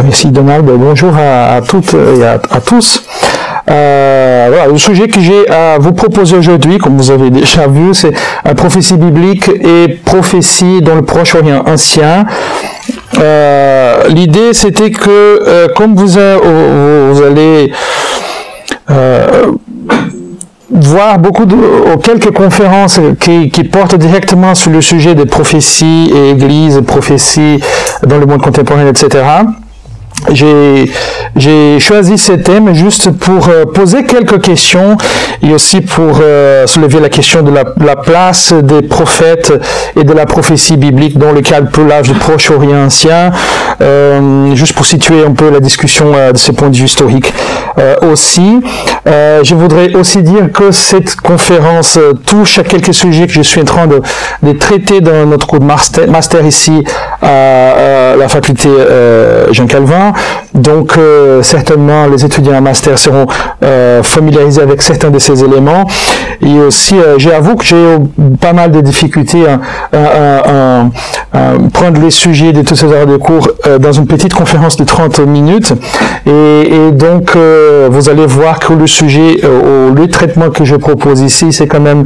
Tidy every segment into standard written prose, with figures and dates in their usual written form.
Merci Donald. Bonjour à toutes et à tous. Voilà, le sujet que j'ai à vous proposer aujourd'hui, comme vous avez déjà vu, c'est prophétie biblique et prophétie dans le Proche-Orient ancien. L'idée, c'était que comme vous allez voir quelques conférences qui portent directement sur le sujet des prophéties et églises, prophéties dans le monde contemporain, etc. J'ai choisi ces thèmes juste pour poser quelques questions et aussi pour soulever la question de la place des prophètes et de la prophétie biblique dans le cadre plus large du Proche-Orient ancien, juste pour situer un peu la discussion de ce point de vue historique. Aussi, je voudrais aussi dire que cette conférence touche à quelques sujets que je suis en train de traiter dans notre cours de master ici à la faculté Jean Calvin. Donc, certainement, les étudiants en master seront familiarisés avec certains de ces éléments. Et aussi, j'avoue que j'ai pas mal de difficultés à prendre les sujets de tous ces heures de cours dans une petite conférence de 30 minutes. Et donc, vous allez voir que le sujet, le traitement que je propose ici, c'est quand même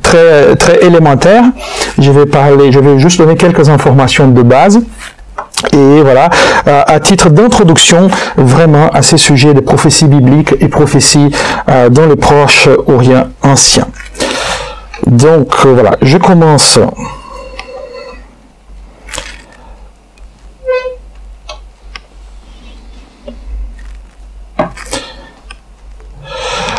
très élémentaire. Je vais juste donner quelques informations de base. Et voilà, à titre d'introduction, vraiment à ces sujets de prophéties bibliques et prophéties dans le Proche-Orient ancien. Donc voilà, je commence.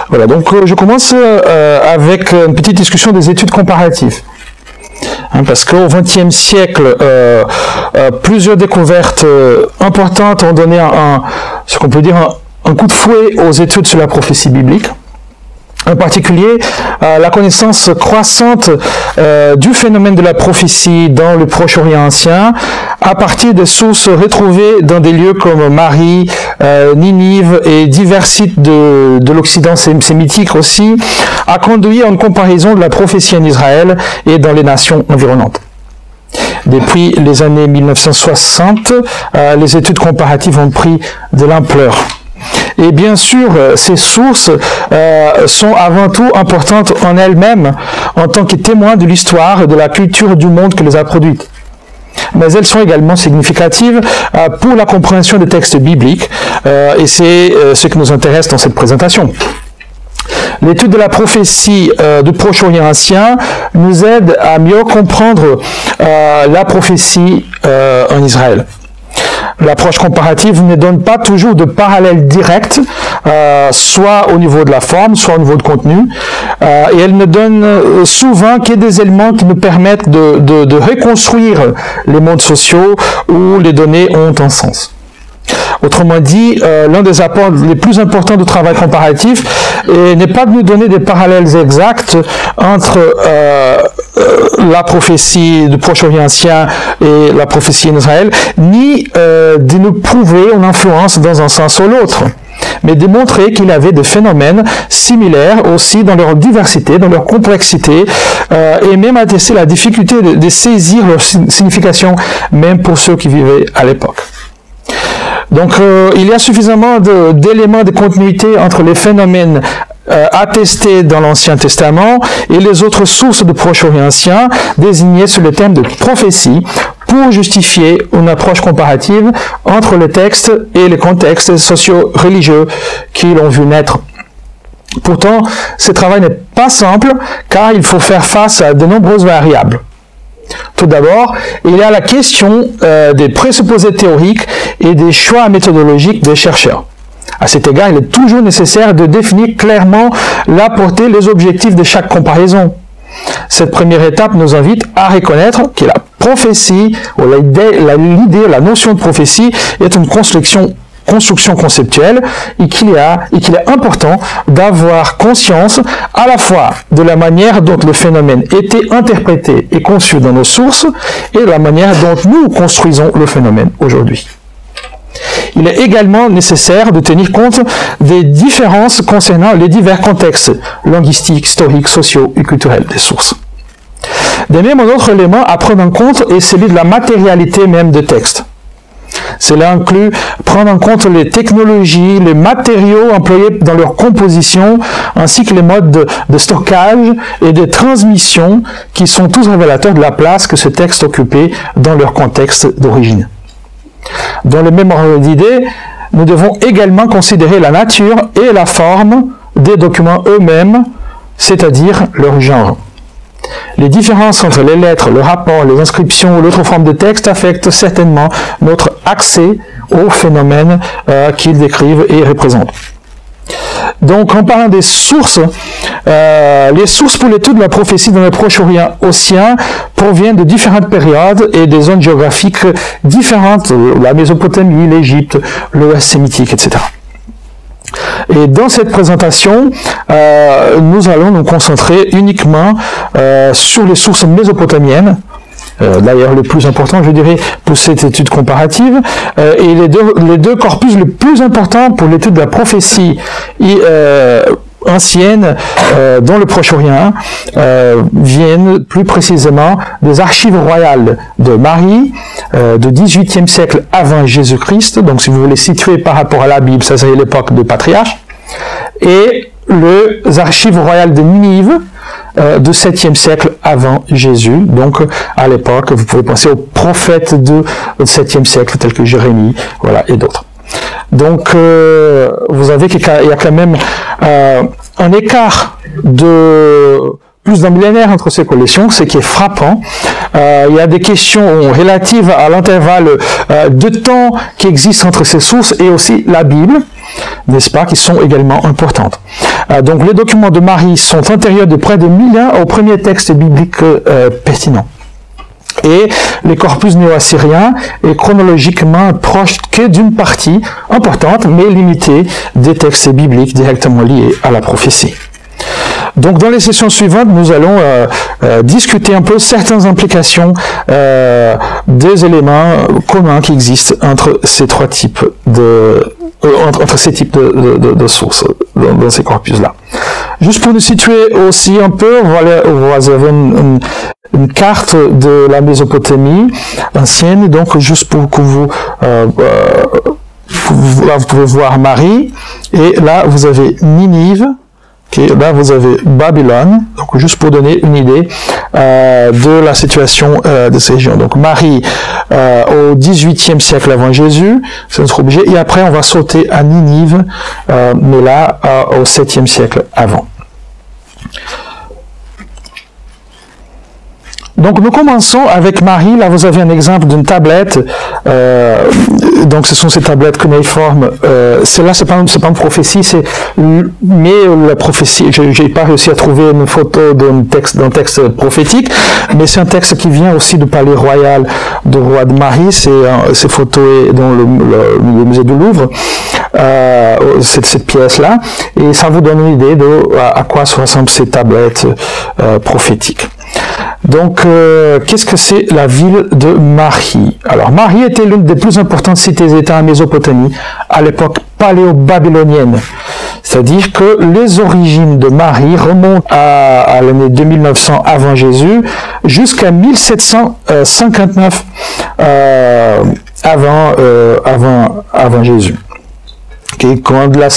Voilà, donc je commence avec une petite discussion des études comparatives. Parce qu'au XXe siècle, plusieurs découvertes importantes ont donné ce qu'on peut dire un coup de fouet aux études sur la prophétie biblique. En particulier, la connaissance croissante du phénomène de la prophétie dans le Proche-Orient ancien, à partir de sources retrouvées dans des lieux comme Marie, Ninive et divers sites de l'Occident sémitique aussi, a conduit à une comparaison de la prophétie en Israël et dans les nations environnantes. Depuis les années 1960, les études comparatives ont pris de l'ampleur. Et bien sûr, ces sources sont avant tout importantes en elles-mêmes, en tant que témoins de l'histoire et de la culture du monde qui les a produites. Mais elles sont également significatives pour la compréhension des textes bibliques, et c'est ce qui nous intéresse dans cette présentation. L'étude de la prophétie du Proche-Orient ancien nous aide à mieux comprendre la prophétie en Israël. L'approche comparative ne donne pas toujours de parallèle direct, soit au niveau de la forme, soit au niveau de contenu, et elle ne donne souvent que des éléments qui nous permettent de reconstruire les mondes sociaux où les données ont un sens. Autrement dit, l'un des apports les plus importants du travail comparatif n'est pas de nous donner des parallèles exacts entre la prophétie du Proche-Orient ancien et la prophétie en Israël, ni de nous prouver une influence dans un sens ou l'autre, mais de montrer qu'il y avait des phénomènes similaires aussi dans leur diversité, dans leur complexité, et même attester la difficulté de saisir leur signification, même pour ceux qui vivaient à l'époque. Donc, il y a suffisamment d'éléments de continuité entre les phénomènes attestés dans l'Ancien Testament et les autres sources du Proche-Orient ancien désignées sur le thème de prophétie pour justifier une approche comparative entre les textes et les contextes socio-religieux qui l'ont vu naître. Pourtant, ce travail n'est pas simple car il faut faire face à de nombreuses variables. Tout d'abord, il y a la question des présupposés théoriques et des choix méthodologiques des chercheurs. À cet égard, il est toujours nécessaire de définir clairement la portée et les objectifs de chaque comparaison. Cette première étape nous invite à reconnaître que la prophétie, ou la notion de prophétie, est une construction conceptuelle et qu'il est important d'avoir conscience à la fois de la manière dont le phénomène était interprété et conçu dans nos sources et de la manière dont nous construisons le phénomène aujourd'hui. Il est également nécessaire de tenir compte des différences concernant les divers contextes linguistiques, historiques, sociaux et culturels des sources. De même, un autre élément à prendre en compte est celui de la matérialité même de texte. Cela inclut prendre en compte les technologies, les matériaux employés dans leur composition, ainsi que les modes de stockage et de transmission qui sont tous révélateurs de la place que ce texte occupait dans leur contexte d'origine. Dans le même ordre d'idée, nous devons également considérer la nature et la forme des documents eux-mêmes, c'est-à-dire leur genre. Les différences entre les lettres, le rapport, les inscriptions ou l'autre forme de texte affectent certainement notre accès aux phénomènes qu'ils décrivent et représentent. Donc, en parlant des sources, les sources pour l'étude de la prophétie dans le Proche-Orient océan proviennent de différentes périodes et des zones géographiques différentes, la Mésopotamie, l'Égypte, l'Ouest sémitique, etc. Et dans cette présentation, nous allons nous concentrer uniquement sur les sources mésopotamiennes, d'ailleurs le plus important, je dirais, pour cette étude comparative, et les deux corpus les plus importants pour l'étude de la prophétie ancienne dans le Proche-Orient viennent plus précisément des archives royales de Marie du XVIIIe siècle avant Jésus-Christ. Donc si vous voulez situer par rapport à la Bible, ça serait l'époque des patriarches, et les archives royales de Ninive du 7e siècle avant Jésus. Donc à l'époque, vous pouvez penser aux prophètes du 7e siècle tels que Jérémie, voilà, et d'autres. Donc, vous avez qu'il y a quand même un écart de plus d'un millénaire entre ces collections, ce qui est frappant. Il y a des questions relatives à l'intervalle de temps qui existe entre ces sources et aussi la Bible, n'est-ce pas, qui sont également importantes. Donc, les documents de Marie sont antérieurs de près de 1000 ans au premier texte biblique pertinent. Et les corpus néo-assyriens est chronologiquement proche que d'une partie importante, mais limitée, des textes bibliques directement liés à la prophétie. Donc, dans les sessions suivantes, nous allons discuter un peu certaines implications des éléments communs qui existent entre ces trois types de sources dans ces corpus-là. Juste pour nous situer aussi un peu, voilà, vous avez une carte de la Mésopotamie ancienne, donc juste pour que là vous pouvez voir Marie, et là vous avez Ninive, là vous avez Babylone, donc juste pour donner une idée de la situation de ces régions. Donc Marie au XVIIIe siècle avant Jésus, c'est notre objet, et après on va sauter à Ninive, mais là au 7e siècle avant. Donc nous commençons avec Marie. Là vous avez un exemple d'une tablette. Donc ce sont ces tablettes cunéiformes. Celle-là c'est pas une prophétie, mais la prophétie. J'ai pas réussi à trouver une photo d'un texte prophétique, mais c'est un texte qui vient aussi du palais royal du roi de Marie. Ces photos dans le musée du Louvre. Cette pièce-là, et ça vous donne une idée de à quoi ressemblent ces tablettes prophétiques. Donc, qu'est-ce que c'est la ville de Marie? Alors, Marie était l'une des plus importantes cités-États en Mésopotamie à l'époque paléo-babylonienne. C'est-à-dire que les origines de Marie remontent à l'année 2900 avant Jésus jusqu'à 1759 avant Jésus. Quand la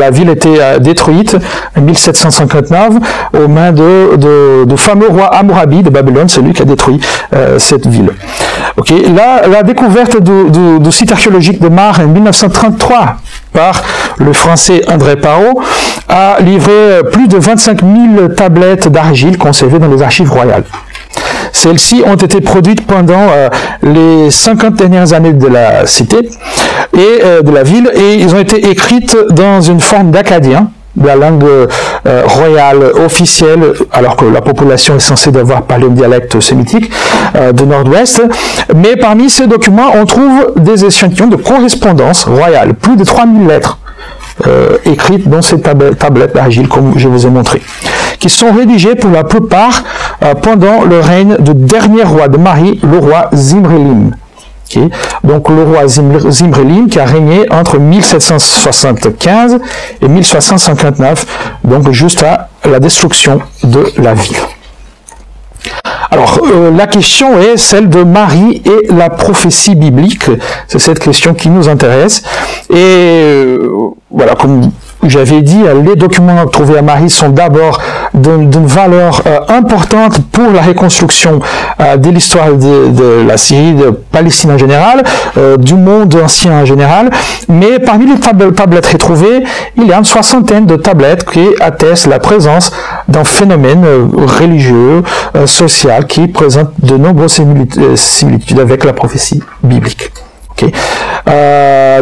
ville était détruite en 1759 aux mains du fameux roi Hammurabi de Babylone, celui qui a détruit cette ville. La découverte du site archéologique de Mar en 1933 par le français André Pao a livré plus de 25 000 tablettes d'argile conservées dans les archives royales. Celles-ci ont été produites pendant les 50 dernières années de la cité et de la ville, et ils ont été écrites dans une forme d'acadien, de la langue royale officielle, alors que la population est censée devoir parler un dialecte sémitique du nord-ouest. Mais parmi ces documents, on trouve des échantillons de correspondance royale, plus de 3000 lettres écrites dans ces tablettes d'argile, comme je vous ai montré, qui sont rédigées pour la plupart pendant le règne du dernier roi de Marie, le roi Zimri-Lim. Donc le roi Zimri-Lim qui a régné entre 1775 et 1759, donc juste à la destruction de la ville. Alors, la question est celle de Marie et la prophétie biblique. C'est cette question qui nous intéresse. Et voilà, comme j'avais dit, les documents trouvés à Marie sont d'abord d'une valeur importante pour la reconstruction de l'histoire de la Syrie, de Palestine en général, du monde ancien en général. Mais parmi les tablettes retrouvées, il y a une soixantaine de tablettes qui attestent la présence d'un phénomène religieux, social, qui présente de nombreuses similitudes avec la prophétie biblique. Okay.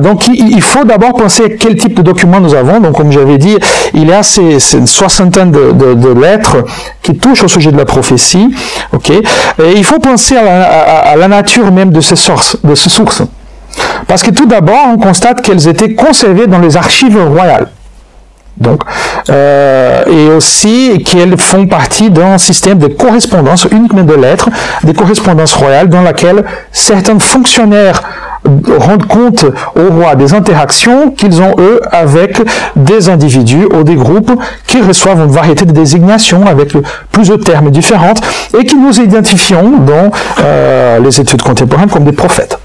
Donc il faut d'abord penser à quel type de document nous avons. Donc comme j'avais dit, il y a une soixantaine de lettres qui touchent au sujet de la prophétie. Okay. Et il faut penser à la nature même de ces sources. Parce que tout d'abord, on constate qu'elles étaient conservées dans les archives royales. Donc, et aussi qu'elles font partie d'un système de correspondance uniquement de lettres, des correspondances royales dans laquelle certains fonctionnaires rendent compte au roi des interactions qu'ils ont, eux, avec des individus ou des groupes qui reçoivent une variété de désignations avec plusieurs termes différents et qui nous identifions dans les études contemporaines comme des prophètes.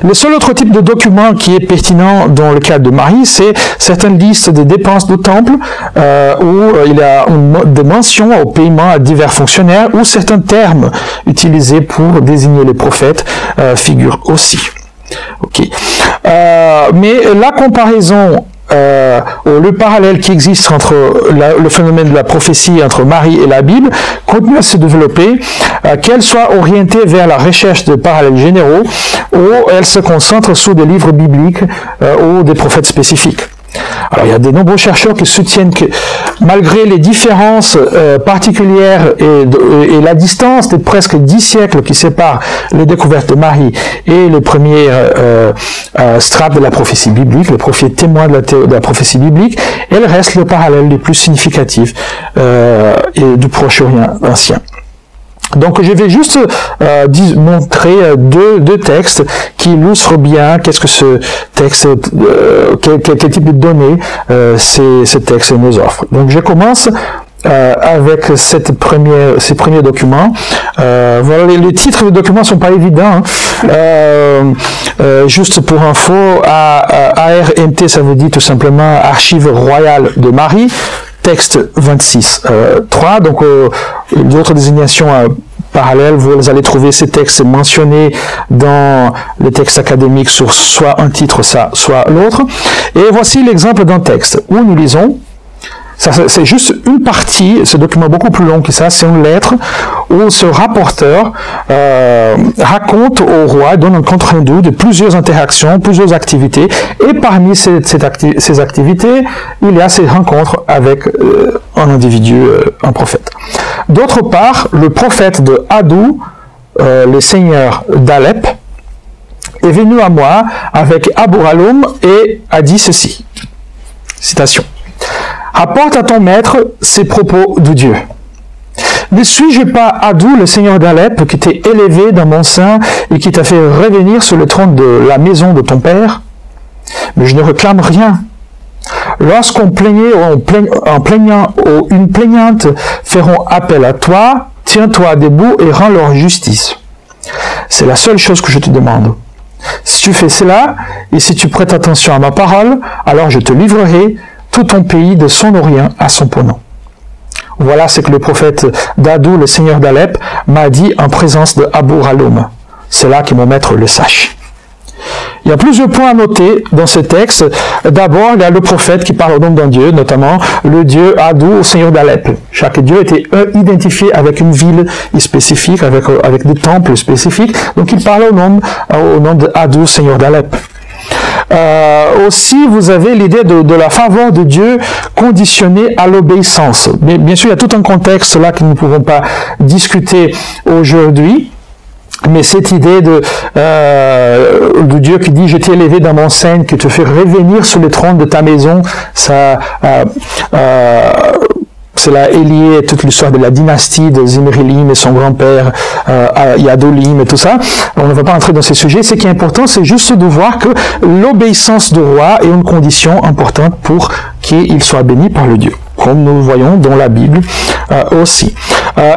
Le seul autre type de document qui est pertinent dans le cas de Marie, c'est certaines listes de dépenses du temple où il y a des mentions au paiement à divers fonctionnaires ou certains termes utilisés pour désigner les prophètes figurent aussi. Okay. Mais la comparaison le parallèle qui existe entre le phénomène de la prophétie entre Marie et la Bible continue à se développer, qu'elle soit orientée vers la recherche de parallèles généraux ou elle se concentre sur des livres bibliques ou des prophètes spécifiques. Alors, il y a de nombreux chercheurs qui soutiennent que malgré les différences particulières et la distance de presque 10 siècles qui séparent les découvertes de Marie et les premiers strates de la prophétie biblique, les premiers témoins de la prophétie biblique, elle reste le parallèle le plus significatif du Proche-Orient ancien. Donc je vais juste montrer deux textes qui illustrent bien qu'est-ce que ce texte, quel type de données ces textes nous offrent. Donc je commence avec ces premiers documents. Voilà, les titres de documents sont pas évidents. Juste pour info, ARMT, ça veut dire tout simplement Archives royales de Marie. Texte 26.3, donc d'autres désignations parallèles, vous allez trouver ces textes mentionnés dans les textes académiques sur soit un titre, soit l'autre. Et voici l'exemple d'un texte où nous lisons, c'est juste une partie, ce document beaucoup plus long que ça, c'est une lettre où ce rapporteur raconte au roi, donne un compte rendu de plusieurs interactions, plusieurs activités, et parmi ces activités, il y a ces rencontres avec un individu, un prophète. D'autre part, le prophète de Hadou, le seigneur d'Alep, est venu à moi avec Abouraloum et a dit ceci. Citation. Rapporte à ton maître ces propos de Dieu. Ne suis-je pas Hadou, le seigneur d'Alep, qui t'est élevé dans mon sein et qui t'a fait revenir sur le trône de la maison de ton père? Mais je ne réclame rien. Lorsqu'on plaignait ou une plaignante feront appel à toi, tiens-toi debout et rends leur justice. C'est la seule chose que je te demande. Si tu fais cela, et si tu prêtes attention à ma parole, alors je te livrerai tout ton pays de son orient à son ponant. Voilà ce que le prophète d'Hadou, le seigneur d'Alep, m'a dit en présence de Abouraloum. C'est là que mon maître le sache. Il y a plusieurs points à noter dans ce texte. D'abord, il y a le prophète qui parle au nom d'un dieu, notamment le dieu Hadou, au seigneur d'Alep. Chaque dieu était identifié avec une ville spécifique, avec des temples spécifiques. Donc il parle au nom de Hadou, seigneur d'Alep. Aussi, vous avez l'idée de la faveur de Dieu conditionnée à l'obéissance. Mais bien sûr, il y a tout un contexte là que nous ne pouvons pas discuter aujourd'hui. Mais cette idée de Dieu qui dit « Je t'ai élevé dans mon sein, qui te fait revenir sur le trône de ta maison », ça cela est lié à toute l'histoire de la dynastie de Zimrilim et son grand-père Yadolim et tout ça. On ne va pas entrer dans ces sujets. Ce qui est important, c'est juste de voir que l'obéissance du roi est une condition importante pour qu'il soit béni par le Dieu, comme nous le voyons dans la Bible aussi.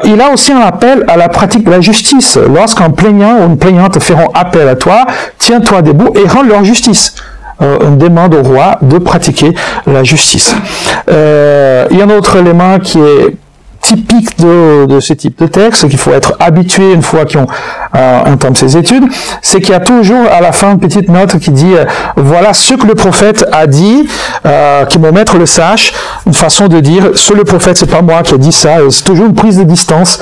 Il a aussi un appel à la pratique de la justice. Lorsqu'un plaignant ou une plaignante feront appel à toi, tiens-toi debout et rends leur justice. On demande au roi de pratiquer la justice. Il y a un autre élément qui est typique de ce type de texte, qu'il faut être habitué une fois qu'on entame ces études, c'est qu'il y a toujours à la fin une petite note qui dit voilà ce que le prophète a dit, que mon maître le sache, une façon de dire c'est le prophète, c'est pas moi qui ai dit ça, c'est toujours une prise de distance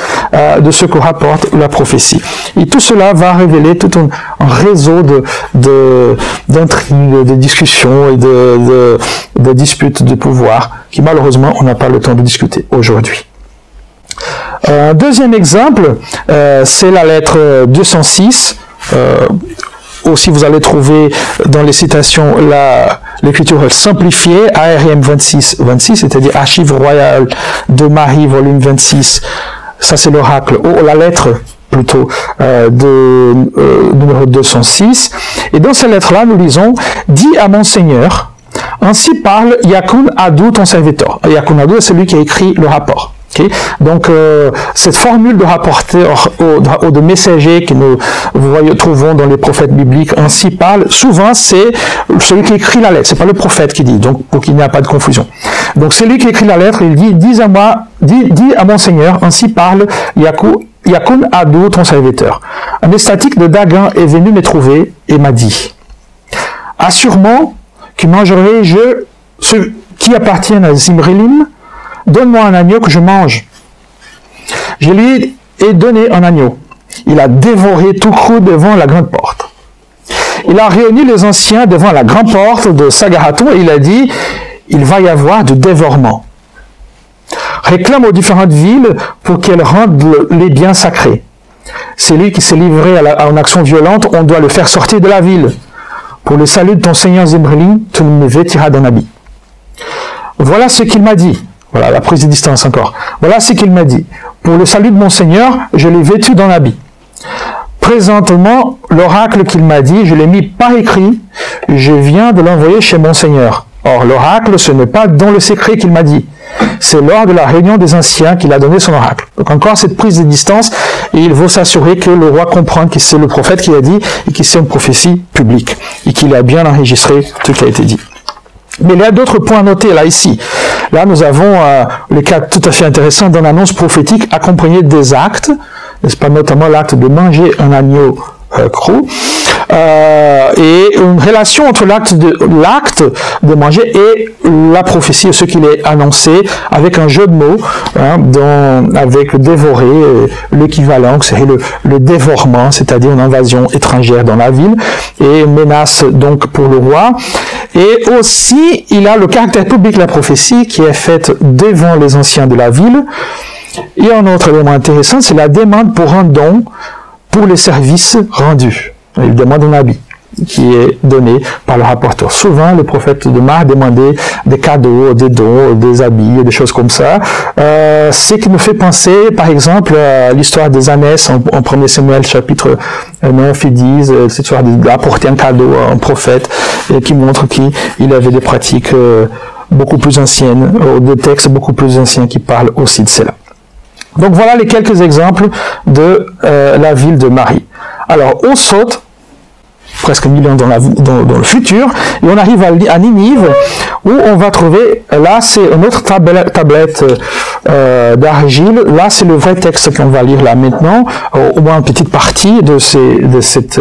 de ce que rapporte la prophétie. Et tout cela va révéler tout un réseau d'intrigues, de discussions et de disputes de pouvoir qui malheureusement on n'a pas le temps de discuter aujourd'hui. Deuxième exemple, c'est la lettre 206. Aussi, vous allez trouver dans les citations l'écriture simplifiée, ARM 26, c'est-à-dire Archives royales de Marie, volume 26. Ça, c'est l'oracle, ou la lettre plutôt, numéro 206. Et dans cette lettre-là, nous lisons « Dis à mon Seigneur, ainsi parle Yakun Adou, ton serviteur. » Yakun Adou, c'est celui qui a écrit le rapport. Okay. Donc, cette formule de rapporteur ou de messager que nous trouvons dans les prophètes bibliques, ainsi parle, souvent c'est celui qui écrit la lettre, c'est pas le prophète qui dit, donc pour qu'il n'y ait pas de confusion. Donc, celui qui écrit la lettre, il dit, dis à mon Seigneur, ainsi parle Yakun Adou, ton serviteur. Un estatique de Dagan est venu me trouver et m'a dit, assure-moi que mangerai-je ceux qui appartiennent à Zimrilim. Donne-moi un agneau que je mange. Je lui ai donné un agneau. Il a dévoré tout cru devant la grande porte. Il a réuni les anciens devant la grande porte de Sagaraton et il a dit, il va y avoir du dévorement. Réclame aux différentes villes pour qu'elles rendent les biens sacrés. Celui qui s'est livré à une action violente, on doit le faire sortir de la ville. Pour le salut de ton Seigneur Zimrilim, tu me vêtiras d'un habit. Voilà ce qu'il m'a dit. Voilà, la prise de distance encore. Voilà ce qu'il m'a dit. Pour le salut de mon Seigneur, je l'ai vêtu dans l'habit. Présentement, l'oracle qu'il m'a dit, je l'ai mis par écrit, je viens de l'envoyer chez mon Seigneur. Or, l'oracle, ce n'est pas dans le secret qu'il m'a dit. C'est lors de la réunion des anciens qu'il a donné son oracle. Donc encore cette prise de distance, et il faut s'assurer que le roi comprenne que c'est le prophète qui a dit, et que c'est une prophétie publique, et qu'il a bien enregistré tout ce qui a été dit. Mais il y a d'autres points à noter là, ici. Là, nous avons le cas tout à fait intéressant d'une annonce prophétique accompagnée des actes, n'est-ce pas, notamment l'acte de manger un agneau cru, et une relation entre l'acte de manger et la prophétie, ce qu'il est annoncé, avec un jeu de mots, avec le dévorer, l'équivalent, c'est le dévorement, c'est-à-dire une invasion étrangère dans la ville, et une menace donc pour le roi. Et aussi, il a le caractère public de la prophétie qui est faite devant les anciens de la ville. Et un autre élément intéressant, c'est la demande pour un don pour les services rendus. Il demande un habit qui est donné par le rapporteur. Souvent, le prophète de Mar demandait des cadeaux, des dons, des habits, des choses comme ça. Ce qui me fait penser, par exemple, à l'histoire des ânesses en 1er Samuel, chapitre 9 et 10, cette histoire d'apporter un cadeau à un prophète, et qui montre qu'il avait des pratiques beaucoup plus anciennes, des textes beaucoup plus anciens qui parlent aussi de cela. Donc voilà les quelques exemples de la ville de Marie. Alors, on saute presque 1000 ans dans le futur, et on arrive à Ninive, où on va trouver, là c'est une autre tablette d'argile, là c'est le vrai texte qu'on va lire là maintenant, au moins une petite partie de cette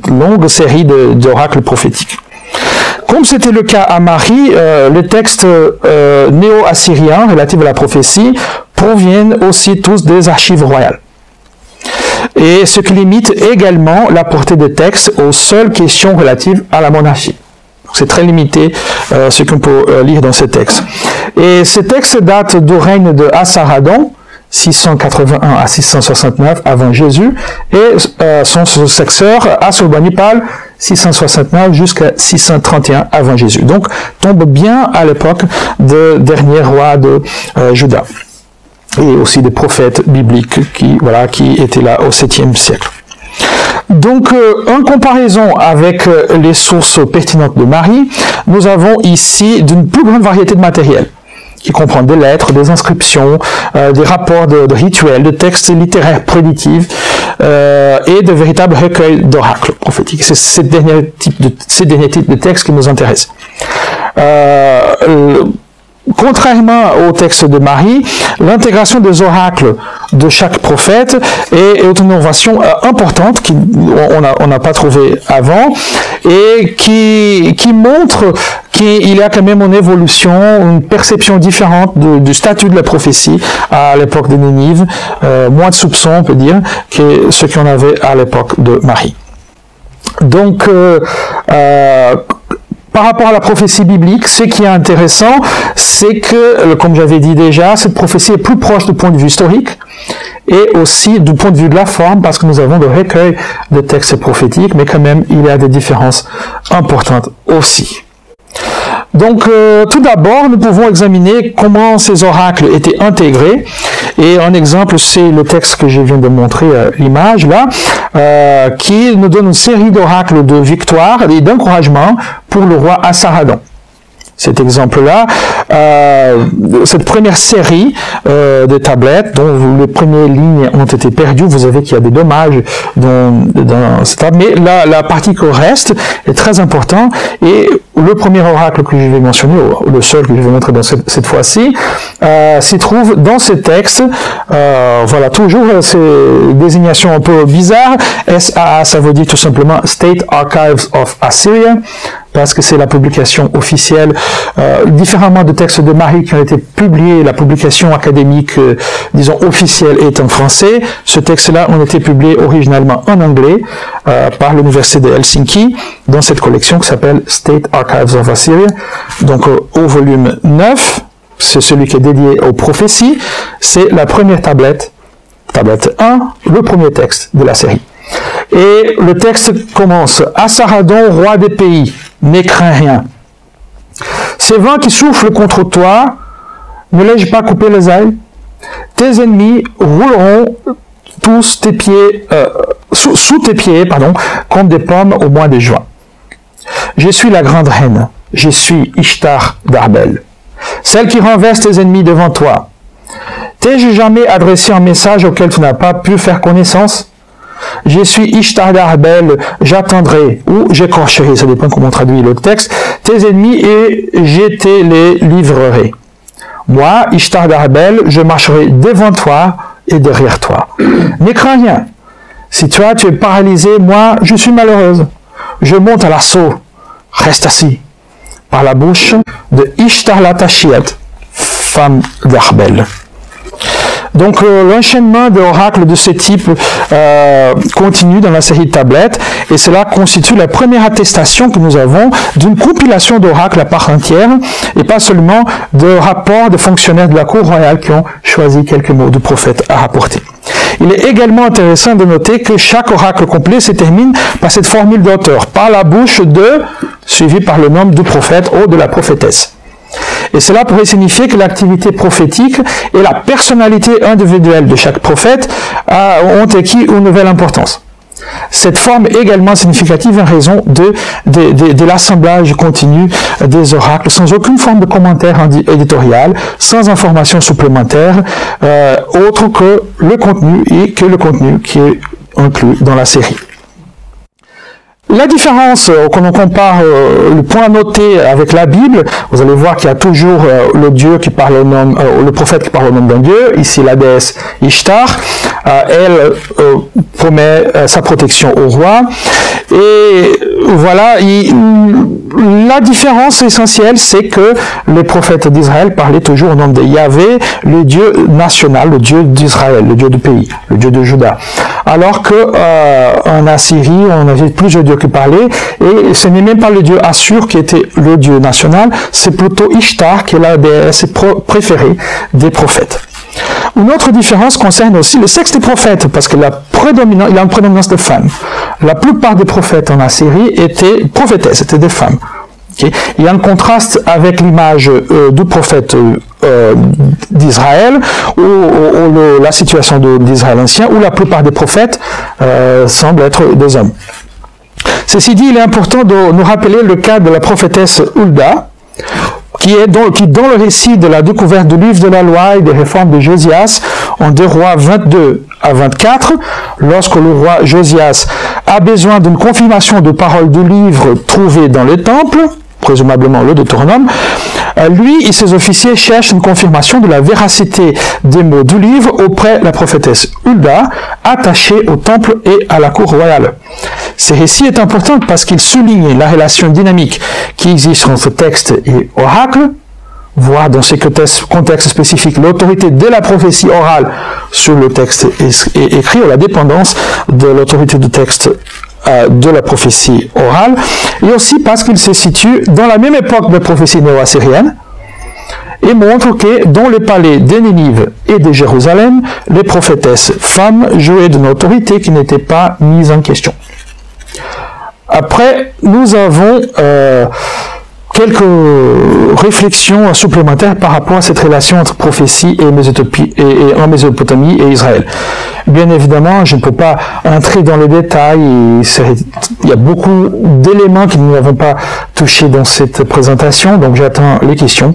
longue série d'oracles prophétiques. Comme c'était le cas à Marie, les textes néo-assyriens relatifs à la prophétie proviennent aussi tous des archives royales. Et ce qui limite également la portée des textes aux seules questions relatives à la monarchie. C'est très limité ce qu'on peut lire dans ces textes. Et ces textes datent du règne de Assaradon, 681 à 669 avant Jésus, et son successeur Assurbanipal 669 jusqu'à 631 avant Jésus. Donc, tombe bien à l'époque des derniers rois de Juda. Et aussi des prophètes bibliques qui étaient là au 7e siècle. Donc, en comparaison avec les sources pertinentes de Marie, nous avons ici d'une plus grande variété de matériel, qui comprend des lettres, des inscriptions, des rapports de rituels, de textes littéraires prédictifs et de véritables recueils d'oracles prophétiques. C'est ces derniers types de textes qui nous intéressent. Contrairement au texte de Marie, l'intégration des oracles de chaque prophète est une innovation importante qu'on n'a pas trouvée avant et qui montre qu'il y a quand même une évolution, une perception différente du statut de la prophétie à l'époque de Ninive, moins de soupçons on peut dire que ce qu'on avait à l'époque de Marie. Donc, par rapport à la prophétie biblique, ce qui est intéressant, c'est que, comme j'avais dit déjà, cette prophétie est plus proche du point de vue historique et aussi du point de vue de la forme, parce que nous avons des recueils de textes prophétiques, mais quand même, il y a des différences importantes aussi. Donc, tout d'abord, nous pouvons examiner comment ces oracles étaient intégrés. Et un exemple, c'est le texte que je viens de montrer, l'image là, qui nous donne une série d'oracles de victoire et d'encouragement pour le roi Assaradon. Cet exemple-là, cette première série de tablettes, dont les premières lignes ont été perdues, vous savez qu'il y a des dommages dans cette table, mais la partie qui reste est très importante, et le premier oracle que je vais mentionner, le seul que je vais montrer dans cette fois-ci, s'y trouve dans ce texte. Voilà, toujours ces désignations un peu bizarres. SAA, ça veut dire tout simplement State Archives of Assyria, parce que c'est la publication officielle, différemment de textes de Marie qui ont été publiés, la publication académique, disons officielle, est en français. Ce texte-là a été publié originalement en anglais par l'université de Helsinki, dans cette collection qui s'appelle State Archives of Assyria. Donc au volume 9, c'est celui qui est dédié aux prophéties, c'est la première tablette 1, le premier texte de la série. Et le texte commence « Assaradon, roi des pays, ne crains rien. Ces vents qui soufflent contre toi, ne l'ai-je pas coupé les ailes? Tes ennemis rouleront tous tes pieds, sous tes pieds, comme des pommes au mois de juin. Je suis la grande reine, je suis Ishtar d'Arbel, celle qui renverse tes ennemis devant toi. T'ai-je jamais adressé un message auquel tu n'as pas pu faire connaissance? Je suis Ishtar d'Arbel, j'attendrai, ou j'écorcherai, ça dépend comment on traduit le texte, tes ennemis et je te les livrerai. Moi, Ishtar d'Arbel, je marcherai devant toi et derrière toi. Ne crains rien. Si toi, tu es paralysé, moi, je suis malheureuse. Je monte à l'assaut. Reste assis. Par la bouche de Ishtar la Tashiat, femme d'Arbel. Donc l'enchaînement d'oracles de ce type continue dans la série de tablettes, et cela constitue la première attestation que nous avons d'une compilation d'oracles à part entière, et pas seulement de rapports de fonctionnaires de la cour royale qui ont choisi quelques mots du prophète à rapporter. Il est également intéressant de noter que chaque oracle complet se termine par cette formule d'auteur, par la bouche de, suivi par le nom du prophète ou de la prophétesse. Et cela pourrait signifier que l'activité prophétique et la personnalité individuelle de chaque prophète ont acquis une nouvelle importance. Cette forme est également significative en raison de l'assemblage continu des oracles, sans aucune forme de commentaire éditorial, sans information supplémentaire, autre que le contenu qui est inclus dans la série. La différence, quand on compare le point noté avec la Bible, vous allez voir qu'il y a toujours le Dieu qui parle au nom, le prophète qui parle au nom d'un Dieu. Ici, la déesse Ishtar, elle promet sa protection au roi. Et voilà, la différence essentielle, c'est que les prophètes d'Israël parlaient toujours au nom de Yahvé, le Dieu national, le Dieu d'Israël, le Dieu du pays, le Dieu de Juda. Alors que en Assyrie, on avait plusieurs dieux qui parlaient, et ce n'est même pas le dieu Assur qui était le dieu national, c'est plutôt Ishtar qui est la déesse préférée des prophètes. Une autre différence concerne aussi le sexe des prophètes, parce que il y a une prédominance de femmes. La plupart des prophètes en Assyrie étaient prophétesses, étaient des femmes. Okay. Il y a un contraste avec l'image du prophète d'Israël, ou la situation d'Israël ancien, où la plupart des prophètes semblent être des hommes. Ceci dit, il est important de nous rappeler le cas de la prophétesse Hulda, qui dans le récit de la découverte du livre de la loi et des réformes de Josias, en 2 Rois 22 à 24, lorsque le roi Josias a besoin d'une confirmation de paroles du livre trouvé dans le temple, présumablement le Deutéronome, lui et ses officiers cherchent une confirmation de la véracité des mots du livre auprès de la prophétesse Hulda, attachée au temple et à la cour royale. Ce récit est important parce qu'il souligne la relation dynamique qui existe entre texte et oracle, voire dans ces contextes spécifiques l'autorité de la prophétie orale sur le texte écrit, ou la dépendance de l'autorité du texte de la prophétie orale, et aussi parce qu'il se situe dans la même époque de la prophétie néo-assyrienne, et montre que dans les palais de Ninive et de Jérusalem, les prophétesses femmes jouaient d'une autorité qui n'était pas mise en question. Après, nous avons quelques réflexions supplémentaires par rapport à cette relation entre prophétie et en Mésopotamie et Israël. Bien évidemment, je ne peux pas entrer dans les détails, il y a beaucoup d'éléments que nous n'avons pas touchés dans cette présentation, donc j'attends les questions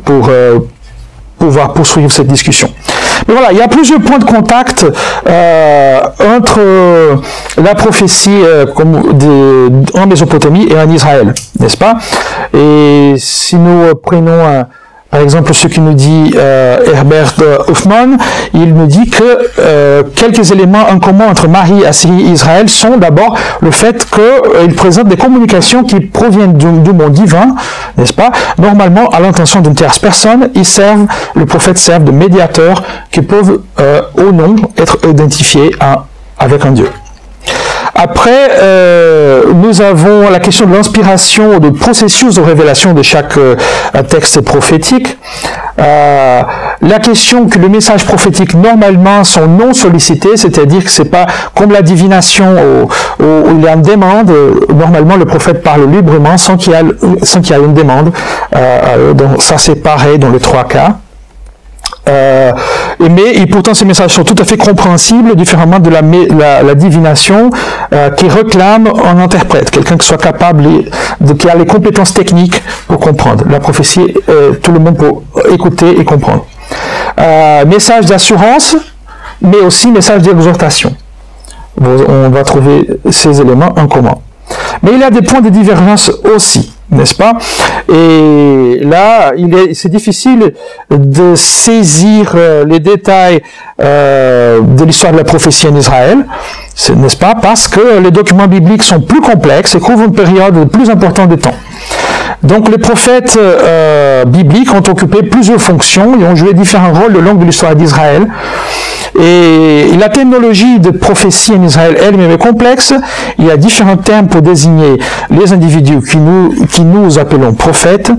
pour pouvoir poursuivre cette discussion. Mais voilà, il y a plusieurs points de contact entre la prophétie en Mésopotamie et en Israël, n'est-ce pas? Et si nous prenons par exemple ce que nous dit Herbert Hoffman, il nous dit que quelques éléments en commun entre Marie, Assyrie et Israël sont d'abord le fait qu'ils présentent des communications qui proviennent du monde divin, n'est-ce pas? Normalement, à l'intention d'une tierce personne, le prophète servent de médiateurs qui peuvent ou non être identifiés avec un Dieu. Après, nous avons la question de l'inspiration, de processus de révélation de chaque texte prophétique. La question que le message prophétique normalement sont non sollicités, c'est-à-dire que c'est pas comme la divination où il y a une demande. Normalement, le prophète parle librement sans qu'il y ait une demande. Donc ça c'est pareil dans les 3 cas. Mais pourtant ces messages sont tout à fait compréhensibles, différemment de la divination qui réclame un interprète, quelqu'un qui soit capable, qui a les compétences techniques pour comprendre. La prophétie, tout le monde peut écouter et comprendre. Message d'assurance, mais aussi message d'exhortation. On va trouver ces éléments en commun. Mais il y a des points de divergence aussi, n'est-ce pas? Et là, c'est difficile de saisir les détails de l'histoire de la prophétie en Israël, n'est-ce pas? Parce que les documents bibliques sont plus complexes et couvrent une période plus importante de temps. Donc les prophètes bibliques ont occupé plusieurs fonctions et ont joué différents rôles le long de l'histoire d'Israël. Et la terminologie de prophétie en Israël elle-même est complexe. Il y a différents termes pour désigner les individus qui nous appelons prophètes.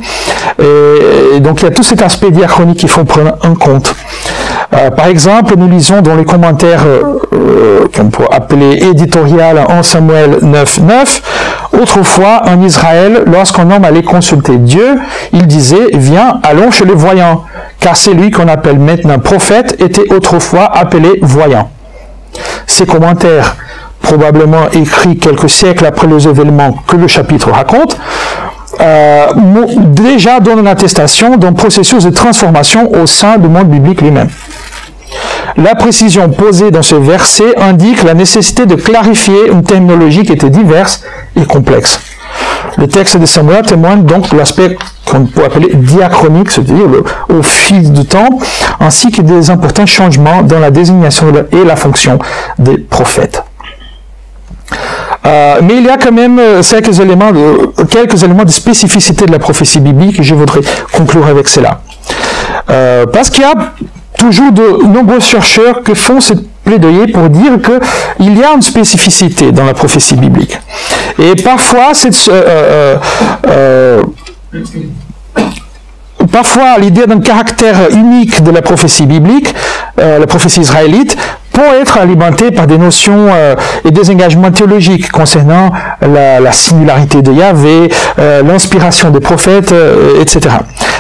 Et donc il y a tout cet aspect diachronique qu'il faut prendre en compte. Par exemple, nous lisons dans les commentaires qu'on peut appeler éditorial en Samuel 9.9, autrefois en Israël, lorsqu'un homme allait consulter Dieu, il disait « Viens, allons chez le voyant ». Car celui qu'on appelle maintenant prophète était autrefois appelé voyant. Ces commentaires, probablement écrits quelques siècles après les événements que le chapitre raconte, déjà donnent une attestation d'un processus de transformation au sein du monde biblique lui-même. La précision posée dans ce verset indique la nécessité de clarifier une terminologie qui était diverse et complexe. Le texte de Samuel témoigne donc de l'aspect qu'on peut appeler diachronique, c'est-à-dire au fil du temps, ainsi que des importants changements dans la désignation et la fonction des prophètes. Mais il y a quand même quelques éléments de spécificité de la prophétie biblique et je voudrais conclure avec cela. Parce qu'il y a toujours de nombreux chercheurs qui font cette plaidoyer pour dire qu'il y a une spécificité dans la prophétie biblique. parfois l'idée d'un caractère unique de la prophétie biblique, la prophétie israélite, peut être alimentée par des notions et des engagements théologiques concernant la singularité de Yahvé, l'inspiration des prophètes, etc.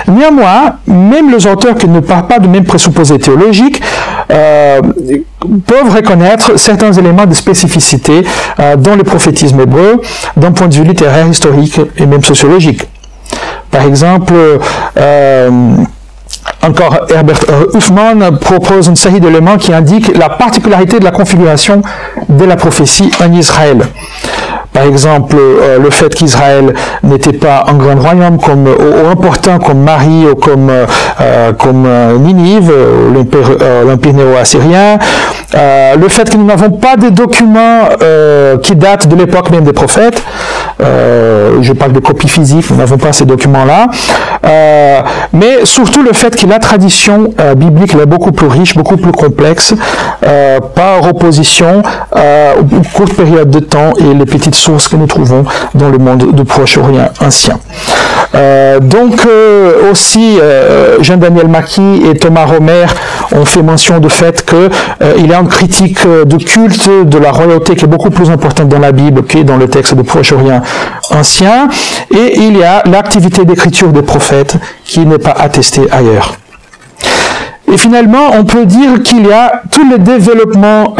Néanmoins, même les auteurs qui ne partent pas de même présupposés théologiques peuvent reconnaître certains éléments de spécificité dans le prophétisme hébreu d'un point de vue littéraire, historique et même sociologique. Par exemple, encore Herbert Huffman propose une série d'éléments qui indiquent la particularité de la configuration de la prophétie en Israël. Par exemple, le fait qu'Israël n'était pas un grand royaume ou important comme Marie ou comme Ninive, l'empire néo-assyrien, le fait que nous n'avons pas de documents qui datent de l'époque même des prophètes, je parle de copies physiques, nous n'avons pas ces documents-là, mais surtout le fait que la tradition biblique est beaucoup plus riche, beaucoup plus complexe, par opposition aux courtes périodes de temps et les petites sources que nous trouvons dans le monde du Proche-Orient ancien. Aussi, Jean-Daniel Mackie et Thomas Romer ont fait mention du fait qu'il y a une critique du culte de la royauté qui est beaucoup plus importante dans la Bible que dans le texte du Proche-Orient ancien, et il y a l'activité d'écriture des prophètes qui n'est pas attestée ailleurs. Et finalement, on peut dire qu'il y a tout le développement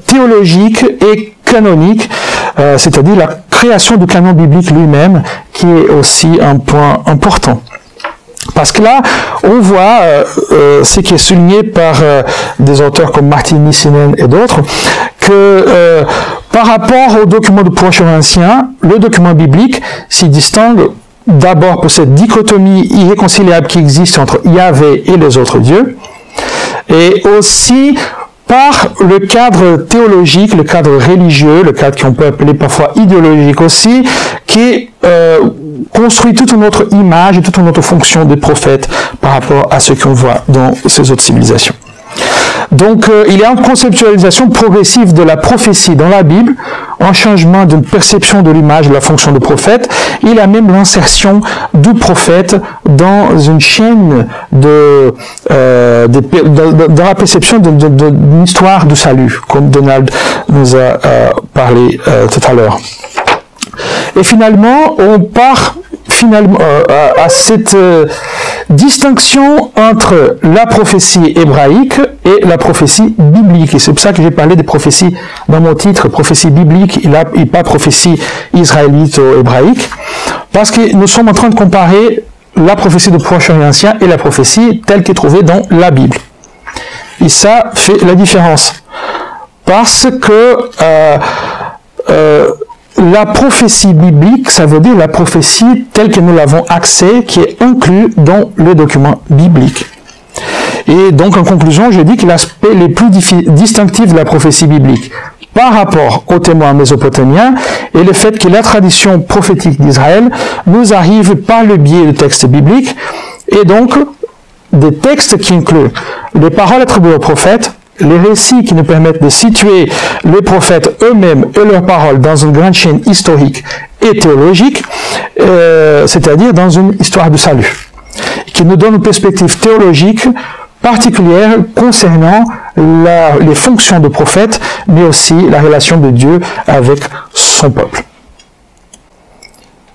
théologique et canonique, c'est-à-dire la création du canon biblique lui-même, qui est aussi un point important. Parce que là, on voit ce qui est souligné par des auteurs comme Martin Nissinen et d'autres, que par rapport au document du Proche-Orient ancien, le document biblique s'y distingue d'abord pour cette dichotomie irréconciliable qui existe entre Yahvé et les autres dieux, et aussi par le cadre théologique, le cadre religieux, le cadre qu'on peut appeler parfois idéologique aussi, qui construit toute une autre image et toute une autre fonction des prophètes par rapport à ce qu'on voit dans ces autres civilisations. Donc, il y a une conceptualisation progressive de la prophétie dans la Bible, un changement d'une perception de l'image de la fonction de prophète. Il y a même l'insertion du prophète dans une chaîne dans la perception d'une histoire du salut, comme Donald nous a parlé tout à l'heure. Et finalement, on part à cette distinction entre la prophétie hébraïque et la prophétie biblique. Et c'est pour ça que j'ai parlé des prophéties dans mon titre, prophétie biblique et pas prophétie israélite ou hébraïque, parce que nous sommes en train de comparer la prophétie du Proche-Orient ancien et la prophétie telle qu'elle est trouvée dans la Bible. Et ça fait la différence. Parce que la prophétie biblique, ça veut dire la prophétie telle que nous l'avons accès, qui est inclus dans le document biblique. Et donc, en conclusion, je dis que l'aspect le plus distinctif de la prophétie biblique par rapport aux témoins mésopotamiens est le fait que la tradition prophétique d'Israël nous arrive par le biais de textes bibliques, et donc des textes qui incluent les paroles attribuées aux prophètes, les récits qui nous permettent de situer les prophètes eux-mêmes et leurs paroles dans une grande chaîne historique et théologique, c'est-à-dire dans une histoire du salut, qui nous donne une perspective théologique particulière concernant les fonctions de prophète, mais aussi la relation de Dieu avec son peuple.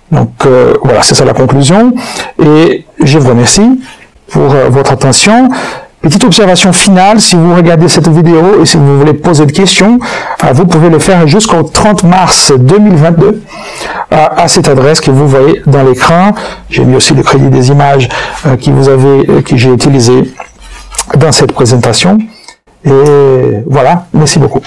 Donc voilà, c'est ça la conclusion, et je vous remercie pour votre attention. Petite observation finale, si vous regardez cette vidéo et si vous voulez poser des questions, vous pouvez le faire jusqu'au 30 mars 2022 à cette adresse que vous voyez dans l'écran. J'ai mis aussi le crédit des images que j'ai utilisées dans cette présentation. Et voilà, merci beaucoup.